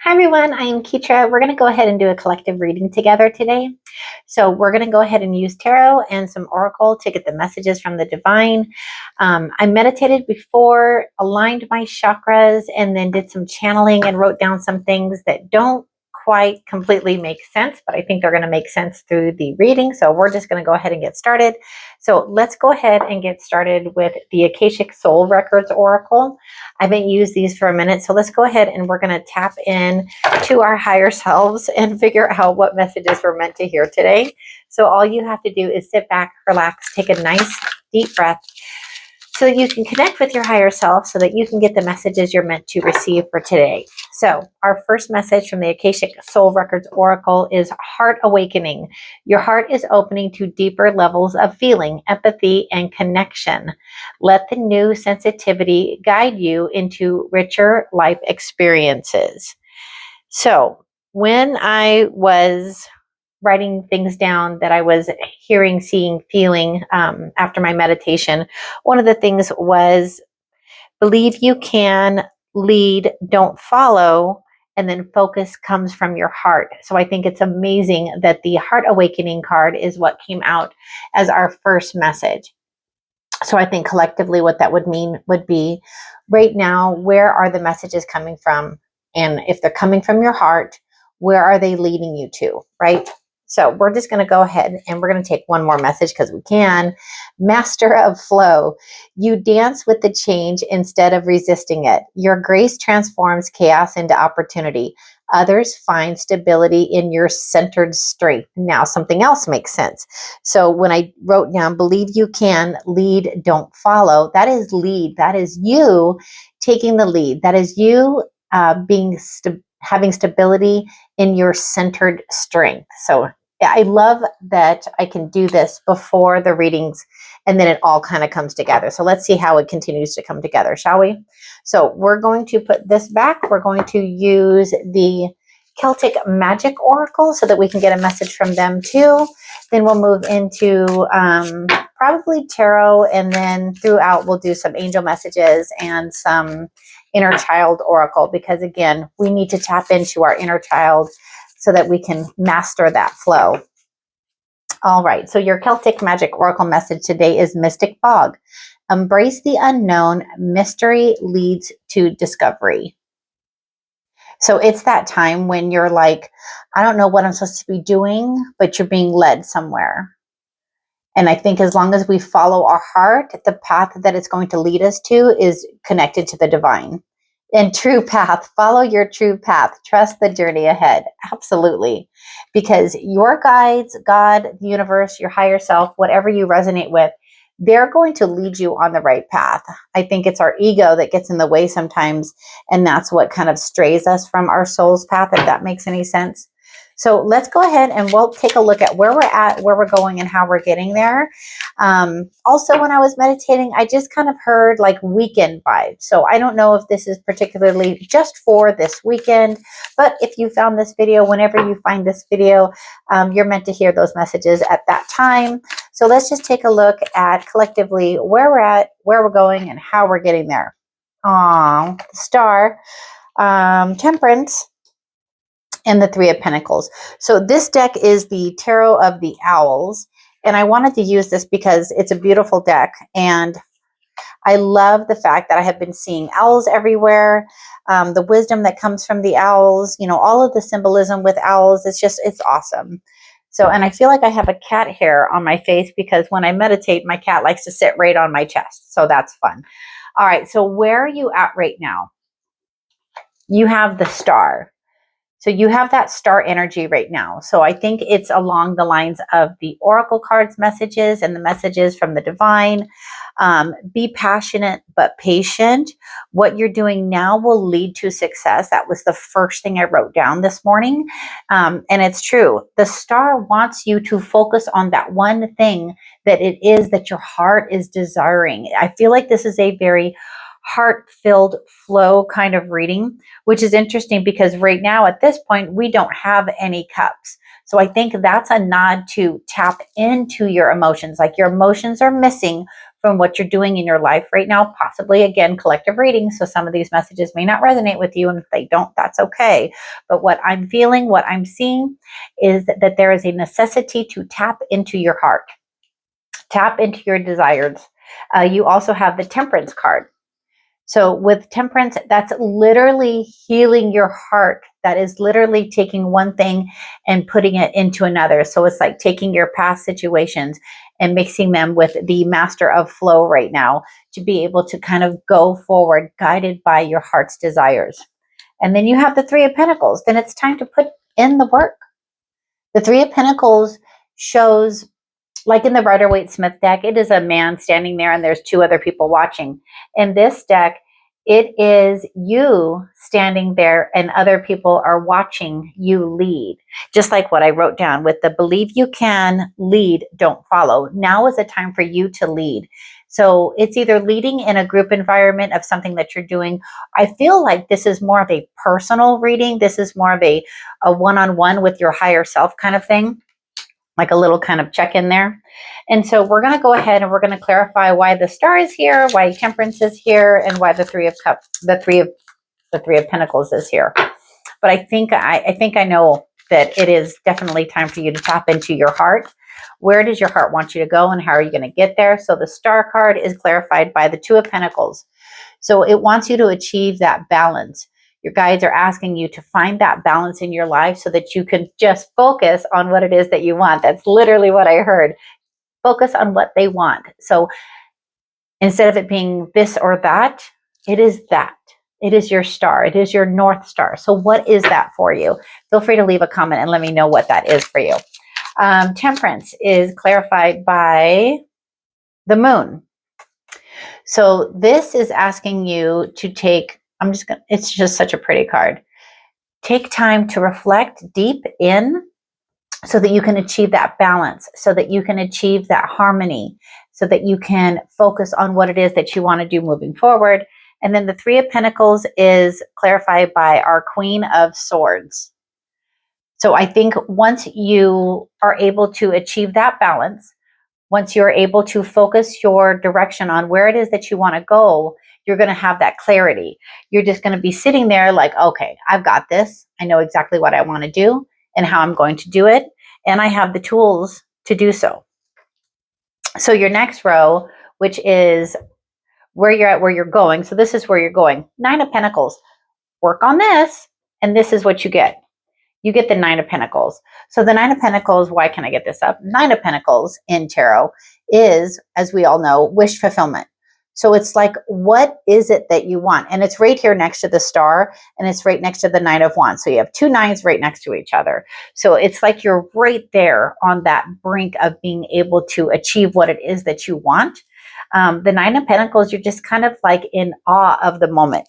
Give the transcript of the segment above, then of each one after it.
Hi everyone, I am Keetra. We're going to go ahead and do a collective reading together today. So we're going to go ahead and use tarot and some oracle to get the messages from the divine. I meditated before, aligned my chakras, and then did some channeling and wrote down some things that don't quite completely make sense, but I think they're going to make sense through the reading. So we're just going to go ahead and get started. So let's go ahead and get started with the Akashic Soul Records Oracle. I haven't used these for a minute, so let's go ahead and we're going to tap in to our higher selves and figure out what messages we're meant to hear today. So all you have to do is sit back, relax, take a nice deep breath so that you can connect with your higher self so that you can get the messages you're meant to receive for today. So our first message from the Akashic Soul Records Oracle is Heart Awakening. Your heart is opening to deeper levels of feeling, empathy, and connection. Let the new sensitivity guide you into richer life experiences. So when I was writing things down that I was hearing, seeing, feeling after my meditation, one of the things was believe you can, lead, don't follow, and then focus comes from your heart. So I think it's amazing that the Heart Awakening card is what came out as our first message. So I think collectively what that would mean would be right now, where are the messages coming from? And if they're coming from your heart, where are they leading you to, right? So we're just going to go ahead and we're going to take one more message because we can. Master of flow. You dance with the change instead of resisting it. Your grace transforms chaos into opportunity. Others find stability in your centered strength. Now something else makes sense. So when I wrote down, believe you can, lead, don't follow, that is lead. That is you taking the lead. That is you having stability in your centered strength. So I love that I can do this before the readings and then it all kind of comes together. So let's see how it continues to come together, shall we? So we're going to put this back. We're going to use the Celtic Magick Oracle so that we can get a message from them too. Then we'll move into probably tarot, and then throughout we'll do some angel messages and some inner child oracle, because again, we need to tap into our inner child so that we can master that flow. All right, so your Celtic Magick Oracle message today is Mystic Fog. Embrace the unknown. Mystery leads to discovery. So it's that time when you're like, I don't know what I'm supposed to be doing, but you're being led somewhere. And I think as long as we follow our heart, the path that it's going to lead us to is connected to the divine. And true path, follow your true path. Trust the journey ahead. Absolutely. Because your guides, God, the universe, your higher self, whatever you resonate with, they're going to lead you on the right path. I think it's our ego that gets in the way sometimes, and that's what kind of strays us from our soul's path, if that makes any sense. So let's go ahead and we'll take a look at where we're at, where we're going, and how we're getting there. Also, when I was meditating, I just kind of heard like weekend vibes. So I don't know if this is particularly just for this weekend, but if you found this video, whenever you find this video, you're meant to hear those messages at that time. So let's just take a look at collectively where we're at, where we're going, and how we're getting there. Aww, Star, Temperance, and the Three of Pentacles. So this deck is the Tarot of the Owls, and I wanted to use this because it's a beautiful deck, and I love the fact that I have been seeing owls everywhere, the wisdom that comes from the owls, you know, all of the symbolism with owls. It's awesome. So, and I feel like I have a cat hair on my face because when I meditate, my cat likes to sit right on my chest. So that's fun. All right, so where are you at right now? You have the Star. So you have that star energy right now. So I think it's along the lines of the oracle cards messages and the messages from the divine. Be passionate but patient. What you're doing now will lead to success. That was the first thing I wrote down this morning. And it's true. The star wants you to focus on that one thing that it is that your heart is desiring. I feel like this is a very heart-filled flow kind of reading, which is interesting because right now at this point, we don't have any cups. So I think that's a nod to tap into your emotions. Like your emotions are missing from what you're doing in your life right now, possibly, again, collective reading. So some of these messages may not resonate with you, and if they don't, that's okay. But what I'm feeling, what I'm seeing is that there is a necessity to tap into your heart, tap into your desires. You also have the Temperance card. So with Temperance, that's literally healing your heart. That is literally taking one thing and putting it into another. So it's like taking your past situations and mixing them with the Master of Flow right now to be able to kind of go forward, guided by your heart's desires. And then you have the Three of Pentacles. Then it's time to put in the work. The Three of Pentacles shows, like in the Rider-Waite-Smith deck, it is a man standing there and there's two other people watching. In this deck, it is you standing there and other people are watching you lead. Just like what I wrote down with the believe you can, lead, don't follow. Now is a time for you to lead. So it's either leading in a group environment of something that you're doing. I feel like this is more of a personal reading. This is more of a one-on-one with your higher self kind of thing, like a little kind of check in there. And so we're going to go ahead and we're going to clarify why the Star is here, why Temperance is here, and why the Three of Pentacles is here. But I think I know that it is definitely time for you to tap into your heart. Where does your heart want you to go, and how are you going to get there? So the Star card is clarified by the Two of Pentacles. So it wants you to achieve that balance. Your guides are asking you to find that balance in your life so that you can just focus on what it is that you want. That's literally what I heard. Focus on what they want. So instead of it being this or that, it is that. It is your star. It is your North Star. So what is that for you? Feel free to leave a comment and let me know what that is for you. Temperance is clarified by the Moon. So this is asking you to take, it's just such a pretty card. Take time to reflect deep in so that you can achieve that balance, so that you can achieve that harmony, so that you can focus on what it is that you want to do moving forward. And then the Three of Pentacles is clarified by our Queen of Swords. So I think once you are able to achieve that balance, once you're able to focus your direction on where it is that you want to go, you're going to have that clarity. You're just going to be sitting there like, okay, I've got this. I know exactly what I want to do and how I'm going to do it. And I have the tools to do so. So your next row, which is where you're at, where you're going. So this is where you're going. Nine of Pentacles. Work on this. And this is what you get. You get the Nine of Pentacles. So the Nine of Pentacles, why can I get this up? Nine of Pentacles in tarot is, as we all know, wish fulfillment. So it's like, what is it that you want? And it's right here next to the Star, and it's right next to the Nine of Wands. So you have two nines right next to each other. So it's like you're right there on that brink of being able to achieve what it is that you want. The Nine of Pentacles, you're just kind of like in awe of the moment.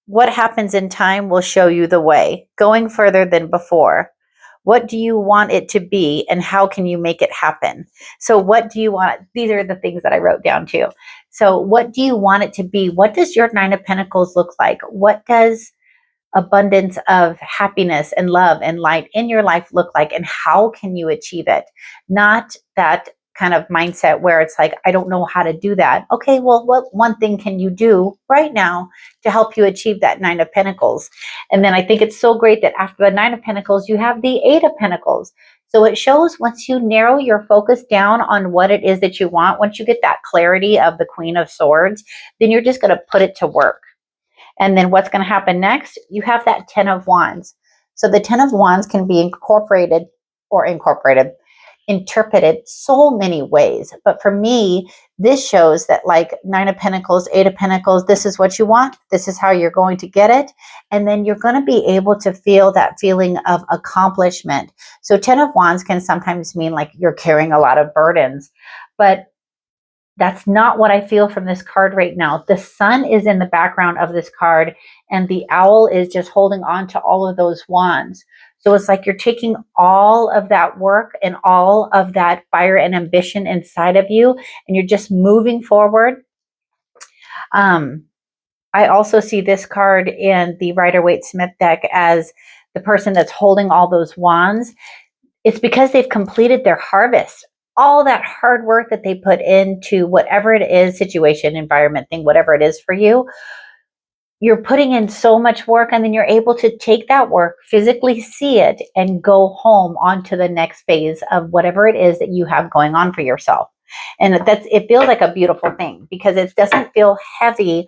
What happens in time will show you the way, going further than before. What do you want it to be, and how can you make it happen? So what do you want? These are the things that I wrote down too. So what do you want it to be? What does your Nine of Pentacles look like? What does abundance of happiness and love and light in your life look like, and how can you achieve it? Not that kind of mindset where it's like, I don't know how to do that. Okay, well, what one thing can you do right now to help you achieve that Nine of Pentacles? And then I think it's so great that after the Nine of Pentacles, you have the Eight of Pentacles. So it shows once you narrow your focus down on what it is that you want, once you get that clarity of the Queen of Swords, then you're just going to put it to work. And then what's going to happen next? You have that Ten of Wands. So the Ten of Wands can be interpreted so many ways. But for me, this shows that like Nine of Pentacles, Eight of Pentacles, this is what you want. This is how you're going to get it. And then you're going to be able to feel that feeling of accomplishment. So Ten of Wands can sometimes mean like you're carrying a lot of burdens, but that's not what I feel from this card right now. The sun is in the background of this card, and the owl is just holding on to all of those wands. So it's like you're taking all of that work and all of that fire and ambition inside of you, and you're just moving forward. I also see this card in the Rider-Waite-Smith deck as the person that's holding all those wands. It's because they've completed their harvest. all that hard work that they put into whatever it is, situation, environment, thing, whatever it is for you, you're putting in so much work, and then you're able to take that work, physically see it, and go home onto the next phase of whatever it is that you have going on for yourself. And it feels like a beautiful thing because it doesn't feel heavy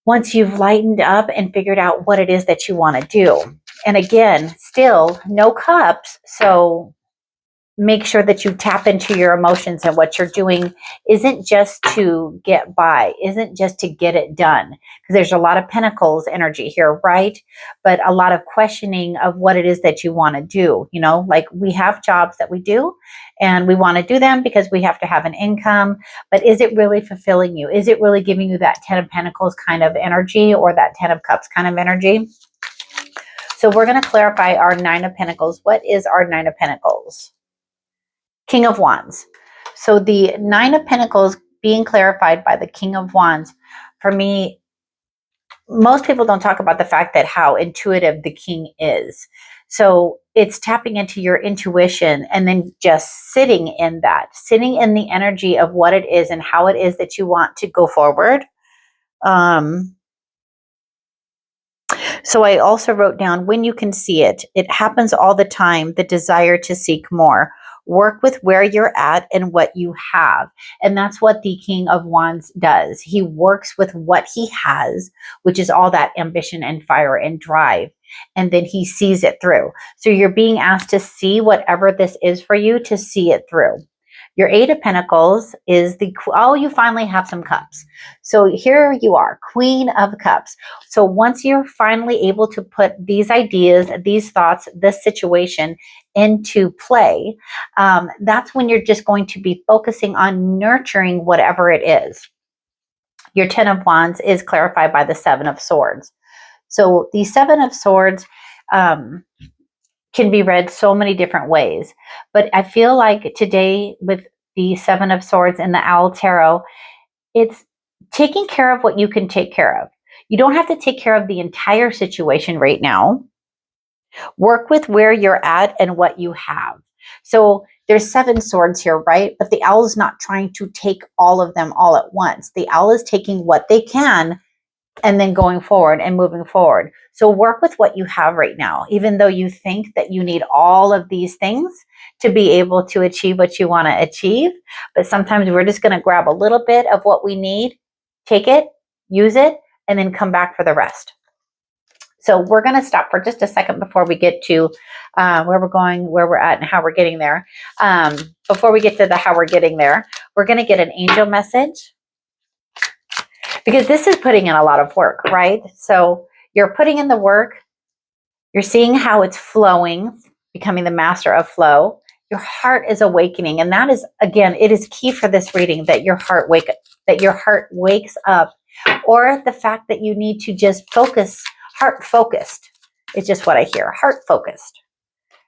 once you've lightened up and figured out what it is that you want to do. And again, still no cups. So make sure that you tap into your emotions, and what you're doing isn't just to get by, isn't just to get it done. Because there's a lot of pentacles energy here, right? But a lot of questioning of what it is that you want to do. You know, like we have jobs that we do and we want to do them because we have to have an income. But is it really fulfilling you? Is it really giving you that 10 of Pentacles kind of energy, or that 10 of Cups kind of energy? So we're going to clarify our 9 of Pentacles. What is our 9 of Pentacles? King of Wands. So the 9 of Pentacles being clarified by the King of Wands, for me, most people don't talk about the fact that how intuitive the King is. So it's tapping into your intuition and then just sitting in that, sitting in the energy of what it is and how it is that you want to go forward. So I also wrote down, when you can see it, it happens all the time, the desire to seek more. Work with where you're at and what you have. And that's what the King of Wands does. He works with what he has, which is all that ambition and fire and drive. And then he sees it through. So you're being asked to see whatever this is for you, to see it through. Your 8 of Pentacles is you finally have some cups. So here you are, Queen of Cups. So once you're finally able to put these ideas, these thoughts, this situation into play, that's when you're just going to be focusing on nurturing whatever it is. Your 10 of Wands is clarified by the 7 of Swords. So the 7 of Swords, can be read so many different ways. But I feel like today with the 7 of Swords and the Owl Tarot, it's taking care of what you can take care of. You don't have to take care of the entire situation right now. Work with where you're at and what you have. So there's 7 swords here, right? But the owl is not trying to take all of them all at once. The owl is taking what they can and then going forward and moving forward. So work with what you have right now, even though you think that you need all of these things to be able to achieve what you want to achieve. But sometimes we're just going to grab a little bit of what we need, take it, use it, and then come back for the rest. So we're going to stop for just a second before we get to where we're going, where we're at, and how we're getting there. Before we get to the how we're getting there, we're going to get an angel message, because this is putting in a lot of work, right? So you're putting in the work, you're seeing how it's flowing, becoming the master of flow. Your heart is awakening. And that is, again, it is key for this reading that your heart wakes up, or the fact that you need to just focus, heart focused. It's just what I hear, heart focused.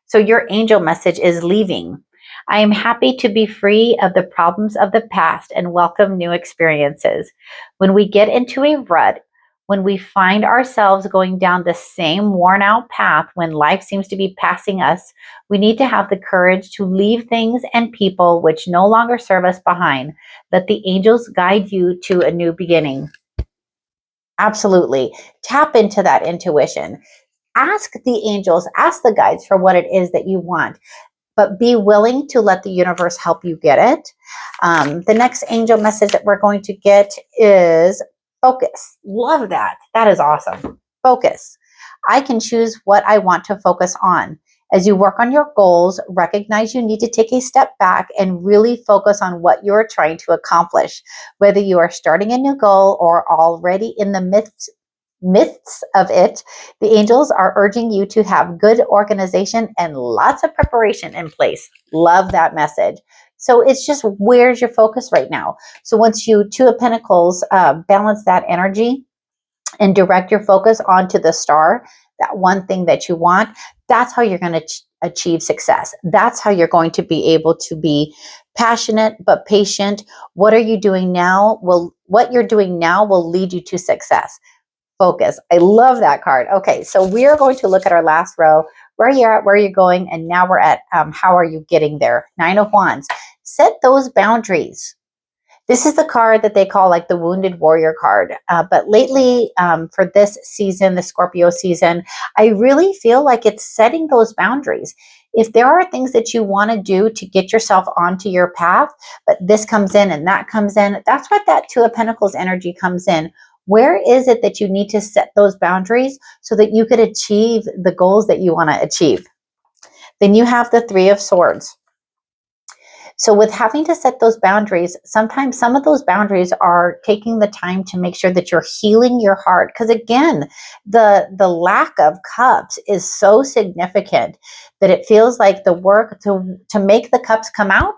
So your angel message is leaving. I am happy to be free of the problems of the past and welcome new experiences. When we get into a rut, when we find ourselves going down the same worn out path, when life seems to be passing us, we need to have the courage to leave things and people which no longer serve us behind. Let the angels guide you to a new beginning. Absolutely. Tap into that intuition. Ask the angels, ask the guides for what it is that you want, but be willing to let the universe help you get it. The next angel message that we're going to get is focus. Love that. That is awesome. Focus. I can choose what I want to focus on. As you work on your goals, recognize you need to take a step back and really focus on what you're trying to accomplish. Whether you are starting a new goal or already in the midst of it, the angels are urging you to have good organization and lots of preparation in place. Love that message. So it's just, where's your focus right now? So once you, 2 of Pentacles, balance that energy and direct your focus onto the star, that one thing that you want, that's how you're going to achieve success. That's how you're going to be able to be passionate but patient. What are you doing now? What you're doing now will lead you to success. Focus. I love that card. Okay, so we are going to look at our last row. where you're at, where you're going, and now we're at how are you getting there? Nine of Wands. Set those boundaries. This is the card that they call like the Wounded Warrior card. But lately, for this season, the Scorpio season, I really feel like it's setting those boundaries. If there are things that you want to do to get yourself onto your path, but this comes in and that comes in, that's what that Two of Pentacles energy comes in. Where is it that you need to set those boundaries so that you could achieve the goals that you want to achieve? Then you have the Three of Swords. So with having to set those boundaries, sometimes some of those boundaries are taking the time to make sure that you're healing your heart. Because again, the lack of cups is so significant that it feels like the work to make the cups come out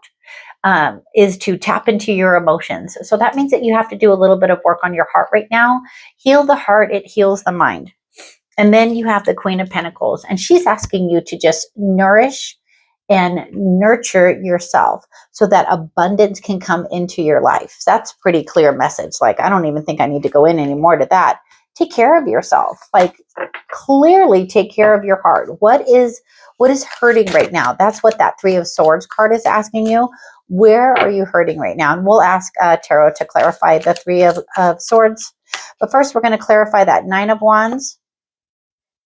is to tap into your emotions. So that means that you have to do a little bit of work on your heart right now. Heal the heart, it heals the mind. And then you have the Queen of Pentacles, and she's asking you to just nourish and nurture yourself so that abundance can come into your life. That's pretty clear message. Like, I don't even think I need to go in anymore to that. Take care of yourself. Like, clearly take care of your heart. What is hurting right now? That's what that Three of Swords card is asking you. Where are you hurting right now? And we'll ask Tarot to clarify the Three of Swords. But first, we're going to clarify that Nine of Wands,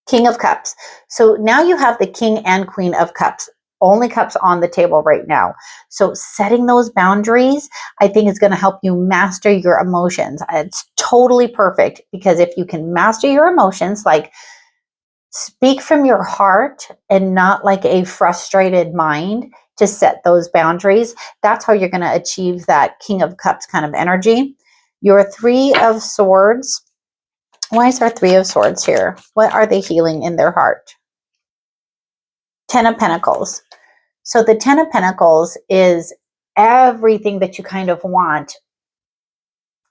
King of Cups. So now you have the King and Queen of Cups. Only cups on the table right now. So setting those boundaries, I think, is going to help you master your emotions. It's totally perfect, because if you can master your emotions, like speak from your heart and not like a frustrated mind to set those boundaries, that's how you're going to achieve that King of Cups kind of energy. Your Three of Swords. Why is our Three of Swords here? What are they healing in their heart? Ten of Pentacles. So the Ten of Pentacles is everything that you kind of want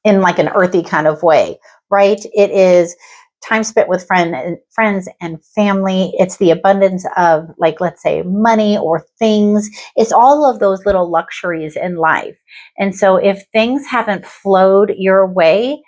in like an earthy kind of way, right? It is time spent with friends and family. It's the abundance of, like, let's say money or things. It's all of those little luxuries in life. And so if things haven't flowed your way,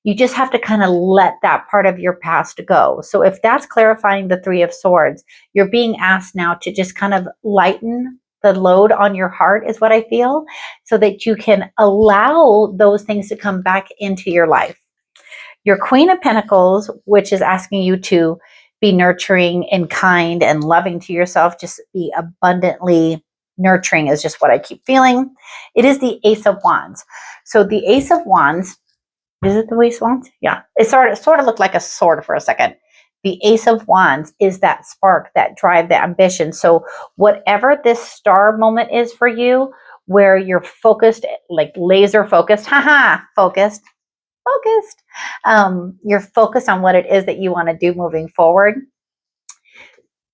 you just have to kind of let that part of your past go. So if that's clarifying the Three of Swords, you're being asked now to just kind of lighten the load on your heart, is what I feel, so that you can allow those things to come back into your life. Your Queen of Pentacles, which is asking you to be nurturing and kind and loving to yourself, just be abundantly nurturing, is just what I keep feeling. It is the Ace of Wands. So the Ace of Wands, is it the Ace of Wands? Yeah. It sort of looked like a sword for a second. The Ace of Wands is that spark, that drive, that ambition. So whatever this star moment is for you, where you're focused, like laser focused, focused. You're focused on what it is that you want to do moving forward.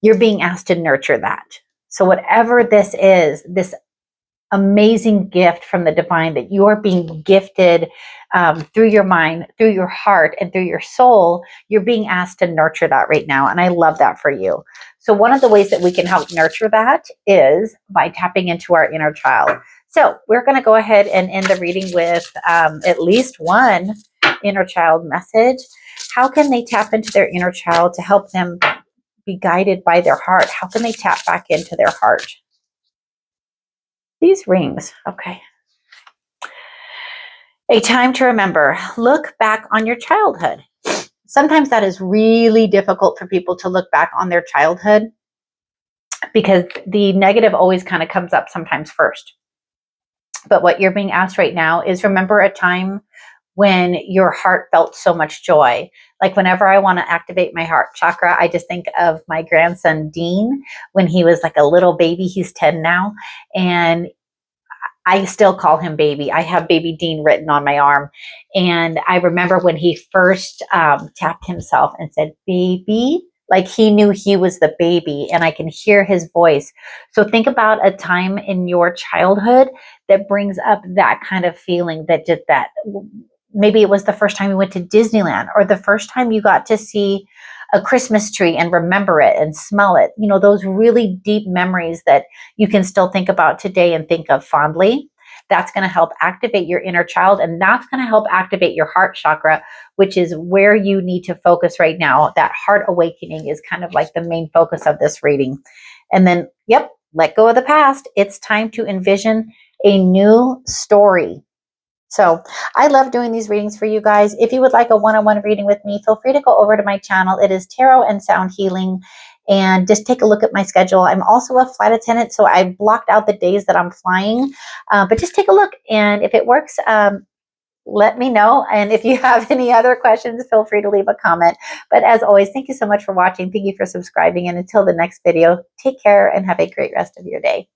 You're being asked to nurture that. So whatever this is, this amazing gift from the divine that you are being gifted through your mind, through your heart, and through your soul, you're being asked to nurture that right now. And I love that for you. So one of the ways that we can help nurture that is by tapping into our inner child. So we're going to go ahead and end the reading with at least one inner child message. How can they tap into their inner child to help them be guided by their heart? How can they tap back into their heart? These rings. Okay. A time to remember. Look back on your childhood. Sometimes that is really difficult for people to look back on their childhood, because the negative always kind of comes up sometimes first. But what you're being asked right now is remember a time when your heart felt so much joy. Like whenever I want to activate my heart chakra, I just think of my grandson, Dean, when he was like a little baby. He's 10 now. And I still call him baby. I have baby Dean written on my arm. And I remember when he first tapped himself and said, baby, like he knew he was the baby, and I can hear his voice. So think about a time in your childhood that brings up that kind of feeling, that did that. Maybe it was the first time you went to Disneyland, or the first time you got to see a Christmas tree and remember it and smell it. You know, those really deep memories that you can still think about today and think of fondly. That's going to help activate your inner child, and that's going to help activate your heart chakra, which is where you need to focus right now. That heart awakening is kind of like the main focus of this reading. And then, yep, let go of the past. It's time to envision a new story. So I love doing these readings for you guys. If you would like a one-on-one reading with me, feel free to go over to my channel. It is Tarot and Sound Healing. And just take a look at my schedule. I'm also a flight attendant, so I blocked out the days that I'm flying. But just take a look. And if it works, let me know. And if you have any other questions, feel free to leave a comment. But as always, thank you so much for watching. Thank you for subscribing. And until the next video, take care and have a great rest of your day.